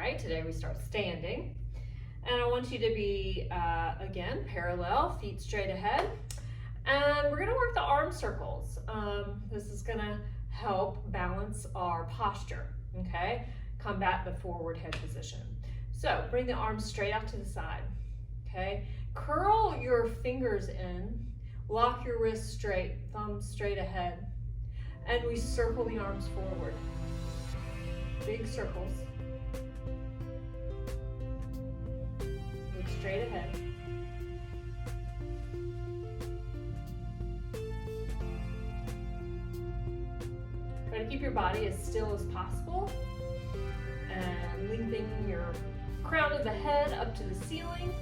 right, today we start standing. And I want you to be, again, parallel, feet straight ahead. And we're gonna work the arm circles. This is gonna help balance our posture, okay? Combat the forward head position. So bring the arms straight out to the side, okay? Curl your fingers in, lock your wrists straight, thumbs straight ahead, and we circle the arms forward. Big circles. Look straight ahead. Try to keep your body as still as possible and lengthening your crown of the head up to the ceiling,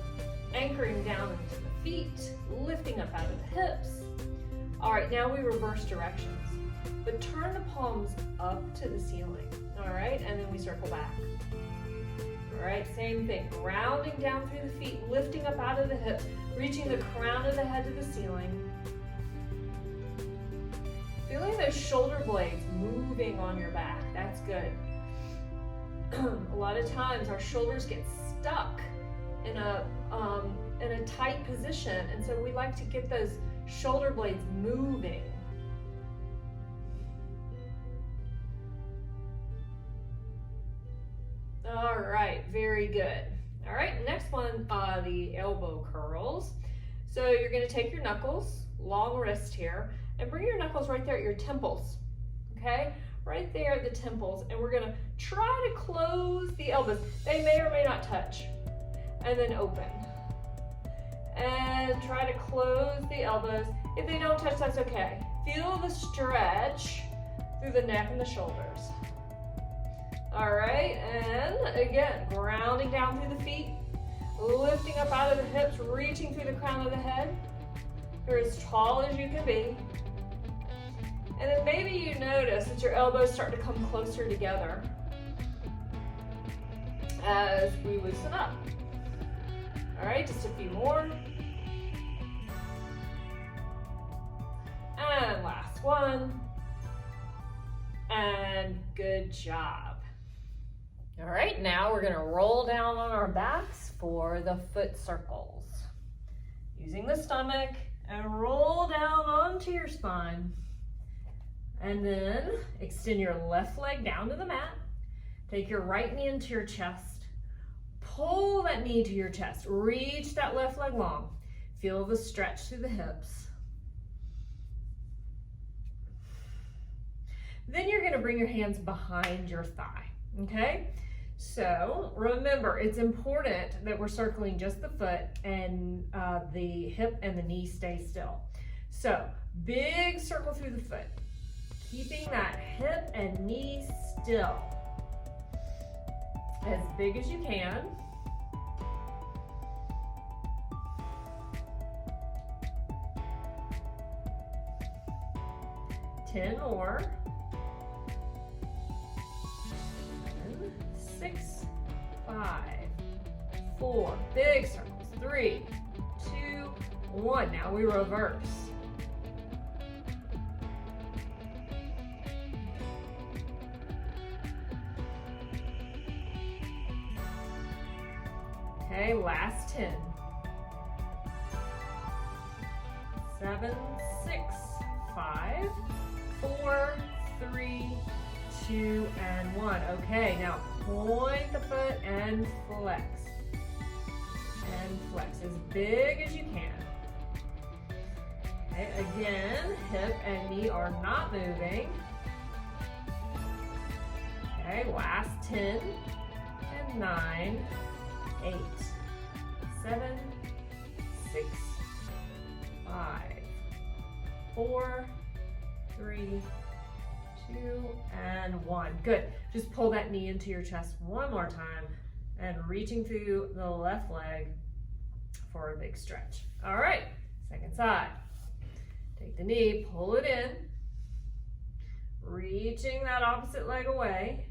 anchoring down into the feet, lifting up out of the hips. All right, now we reverse directions, but turn the palms up to the ceiling, all right? And then we circle back. All right, same thing, grounding down through the feet, lifting up out of the hips, reaching the crown of the head to the ceiling. Feeling those shoulder blades moving on your back, that's good. A lot of times our shoulders get stuck in a tight position, and so we like to get those shoulder blades moving. All right, very good. All right, next one, the elbow curls. So you're gonna take your knuckles, long wrist here, and bring your knuckles right there at your temples, okay? Right there at the temples, and we're gonna try to close the elbows. They may or may not touch, and then open. And try to close the elbows. If they don't touch, that's okay. Feel the stretch through the neck and the shoulders. All right, and again, grounding down through the feet, lifting up out of the hips, reaching through the crown of the head. You're as tall as you can be. And then maybe you notice that your elbows start to come closer together as we loosen up. All right, just a few more. And last one. And good job. All right, now we're gonna roll down on our backs for the foot circles. Using the stomach and roll down onto your spine. And then extend your left leg down to the mat. Take your right knee into your chest. Pull that knee to your chest. Reach that left leg long. Feel the stretch through the hips. Then you're gonna bring your hands behind your thigh, okay? So remember, it's important that we're circling just the foot and the hip and the knee stay still. So big circle through the foot. Keeping that hip and knee still. As big as you can. Ten more. 7, 6, 5, 4. Big circles. 3, 2, 1. Now we reverse. Okay, last 10. 7, 6, 5, 4, 3, 2, and 1. Okay, now point the foot and flex. And flex as big as you can. Okay, again, hip and knee are not moving. Okay, last 10 and 9. 8, 7, 6, 5, 4, 3, 2, and 1. Good. Just pull that knee into your chest one more time and reaching through the left leg for a big stretch. All right, second side. Take the knee, pull it in, reaching that opposite leg away.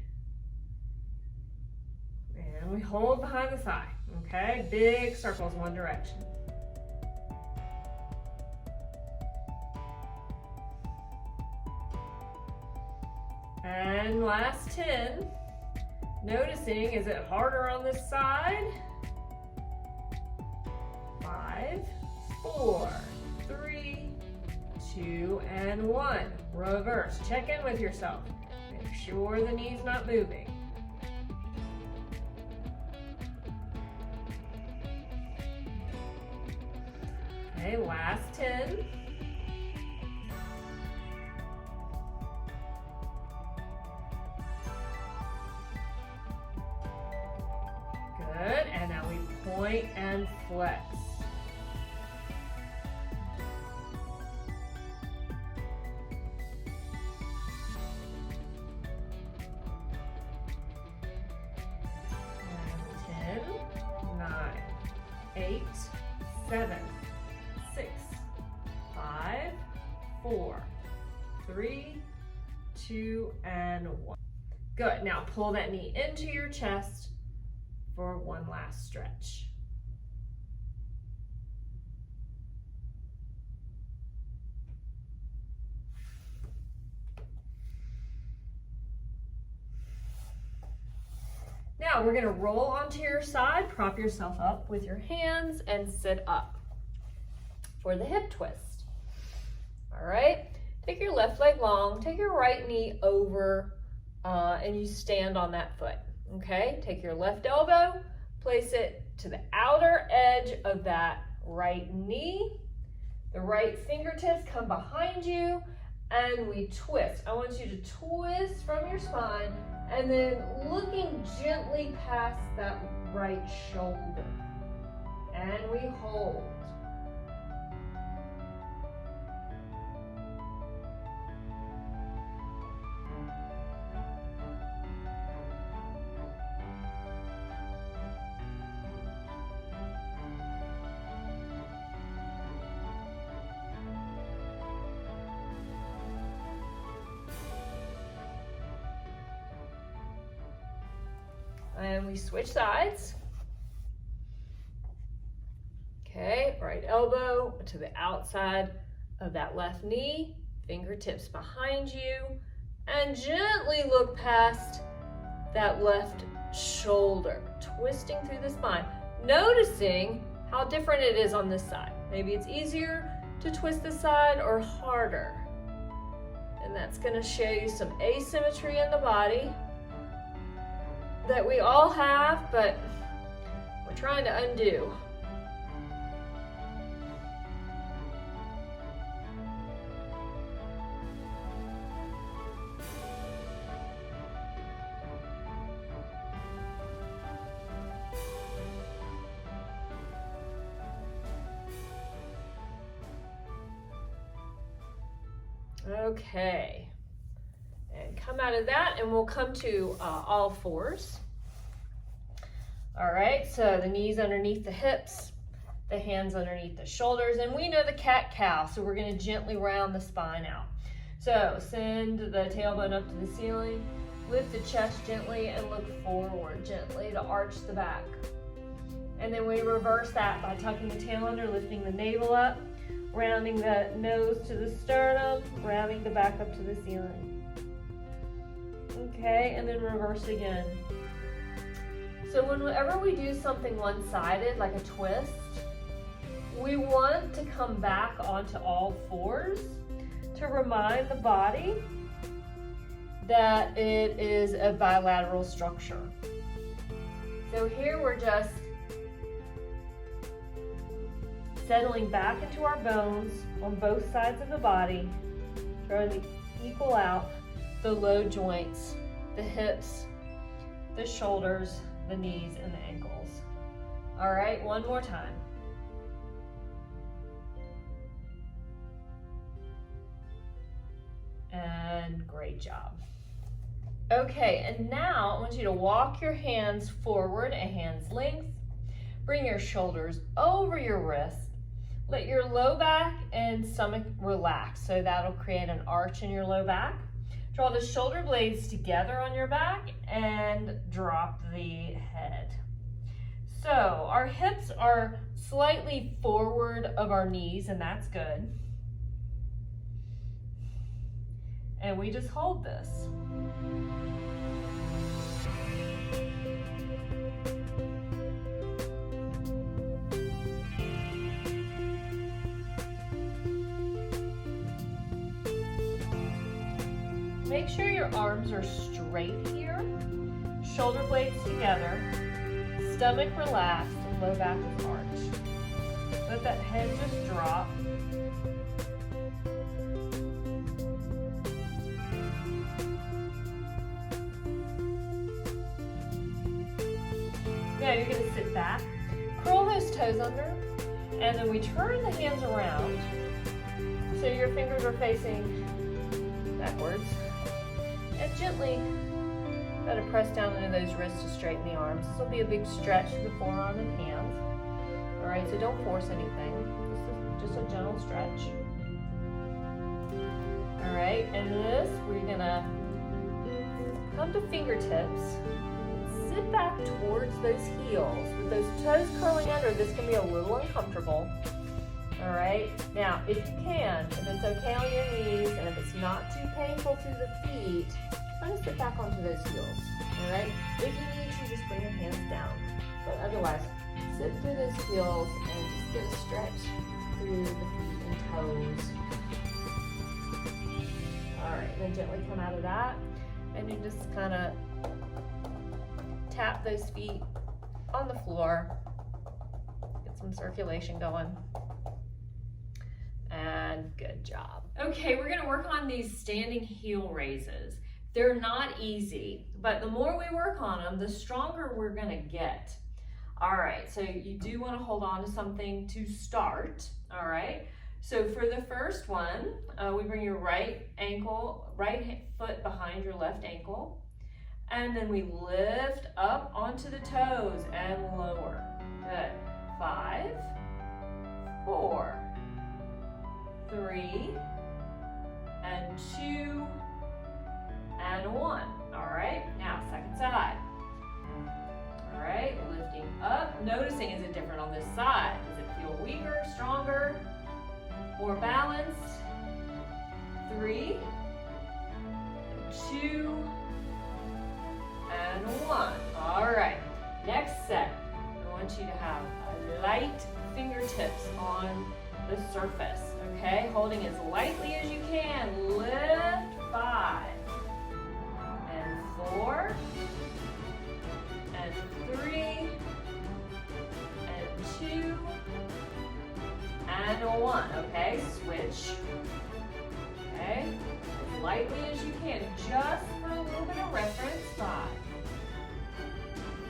And we hold behind the thigh, okay? Big circles one direction. And last 10, Noticing, is it harder on this side? 5, 4, 3, 2, and 1. Reverse. Check in with yourself. Make sure the knee's not moving. Okay, last 10. Good, and now we point and flex. And 10, 9, 8, 7, 6, 5, 4, 3, 2, and 1. Good, now pull that knee into your chest for one last stretch. Now we're gonna roll onto your side, prop yourself up with your hands and sit up for the hip twist. All right, take your left leg long, take your right knee over and you stand on that foot. Okay, take your left elbow, place it to the outer edge of that right knee. The right fingertips come behind you and we twist. I want you to twist from your spine and then looking gently past that right shoulder. And we hold. And we switch sides. Okay, right elbow to the outside of that left knee, fingertips behind you, and gently look past that left shoulder, twisting through the spine, noticing how different it is on this side. Maybe it's easier to twist this side or harder. And that's gonna show you some asymmetry in the body that we all have, but we're trying to undo. Okay. And come out of that and we'll come to all fours. All right, so the knees underneath the hips, the hands underneath the shoulders, and we know the cat-cow, so we're gonna gently round the spine out. So send the tailbone up to the ceiling, lift the chest gently and look forward gently to arch the back. And then we reverse that by tucking the tail under, lifting the navel up, rounding the nose to the sternum, rounding the back up to the ceiling. Okay, and then reverse again. So whenever we do something one-sided, like a twist, we want to come back onto all fours to remind the body that it is a bilateral structure. So here we're just settling back into our bones on both sides of the body, trying to equal out the low joints, the hips, the shoulders, the knees, and the ankles. All right, one more time. And great job. Okay, and now I want you to walk your hands forward a hand's length. Bring your shoulders over your wrist. Let your low back and stomach relax, so that'll create an arch in your low back. Draw the shoulder blades together on your back and drop the head. So our hips are slightly forward of our knees, and that's good. And we just hold this. make sure your arms are straight here, shoulder blades together, stomach relaxed, and low back is arched. Let that head just drop. Now you're going to sit back, curl those toes under, and then we turn the hands around so your fingers are facing backwards. And gently try to press down into those wrists to straighten the arms. This will be a big stretch to the forearm and hands. All right, so don't force anything. This is just a gentle stretch. All right, and this, we're gonna come to fingertips. Sit back towards those heels. With those toes curling under, this can be a little uncomfortable. All right, now if you can, if it's okay on your knees, and if it's not too painful through the feet, try to sit back onto those heels. All right, if you need to, just bring your hands down. But otherwise, sit through those heels and just get a stretch through the feet and toes. All right, then gently come out of that, and you just kind of tap those feet on the floor. Get some circulation going. And good job. Okay, we're gonna work on these standing heel raises. They're not easy, but the more we work on them, the stronger we're gonna get. All right, so you do wanna hold on to something to start, all right? So for the first one, we bring your right foot behind your left ankle, and then we lift up onto the toes and lower. Good. 5, 4, 3, and 2, and 1. All right, now second side. All right, lifting up. Noticing, is it different on this side? Does it feel weaker, stronger, more balanced? 3, 2, and 1. All right, next set. I want you to have light fingertips on the surface, okay? Holding as lightly as you can. Lift. 5, and 4, and 3, and 2, and 1, okay? Switch, okay? As lightly as you can, just for a little bit of reference. 5,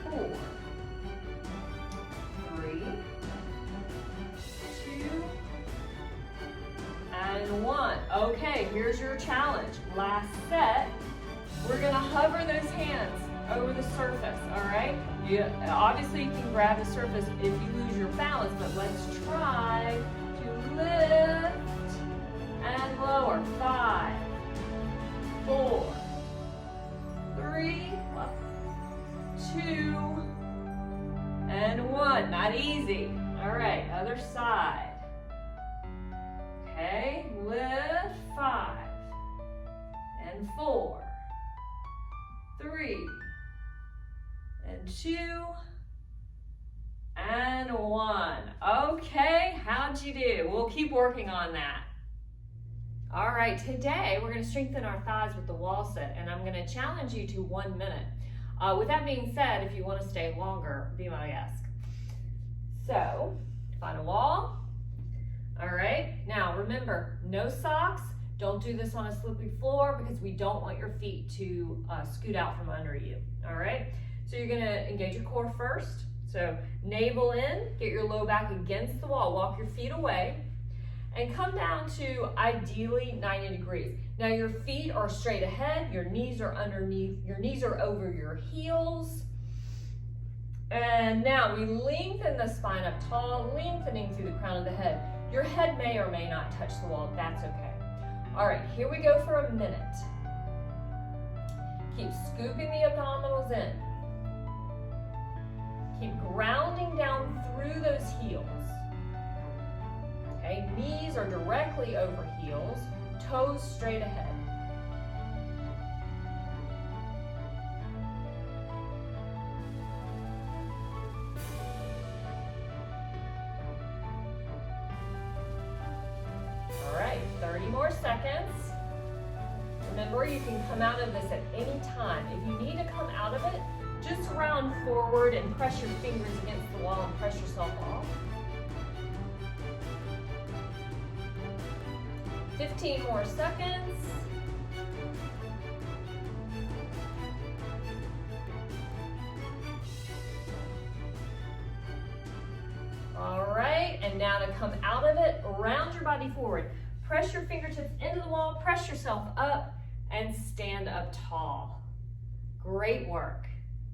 4, 3, 2, and 1. Okay, here's your challenge. Last set, we're gonna hover those hands over the surface, all right? Obviously you can grab the surface if you lose your balance, but let's try to lift and lower. 5, 4, 3, 2, and 1. Not easy. All right, other side. Okay, lift. 5, and 4, 3, and 2, and 1. Okay, how'd you do? We'll keep working on that. All right, today we're going to strengthen our thighs with the wall sit, and I'm going to challenge you to 1 minute. With that being said, if you want to stay longer, be my guest. So, find a wall. All right, now remember, no socks. Don't do this on a slippery floor because we don't want your feet to scoot out from under you. All right, so you're going to engage your core first. So navel in, get your low back against the wall, walk your feet away, and come down to ideally 90 degrees. Now your feet are straight ahead, your knees are underneath, your knees are over your heels. And now we lengthen the spine up tall, lengthening through the crown of the head. Your head may or may not touch the wall, that's okay. All right, here we go for a minute. Keep scooping the abdominals in. Keep grounding down through those heels. Okay, knees are directly over heels, toes straight ahead. All right, 30 more seconds. Remember, you can come out of this at any time. If you need to come out of it, just round forward and press your fingers against the wall and press yourself off. 15 more seconds. All right, and now to come out of it, round your body forward. Press your fingertips into the wall, press yourself up, and stand up tall. Great work.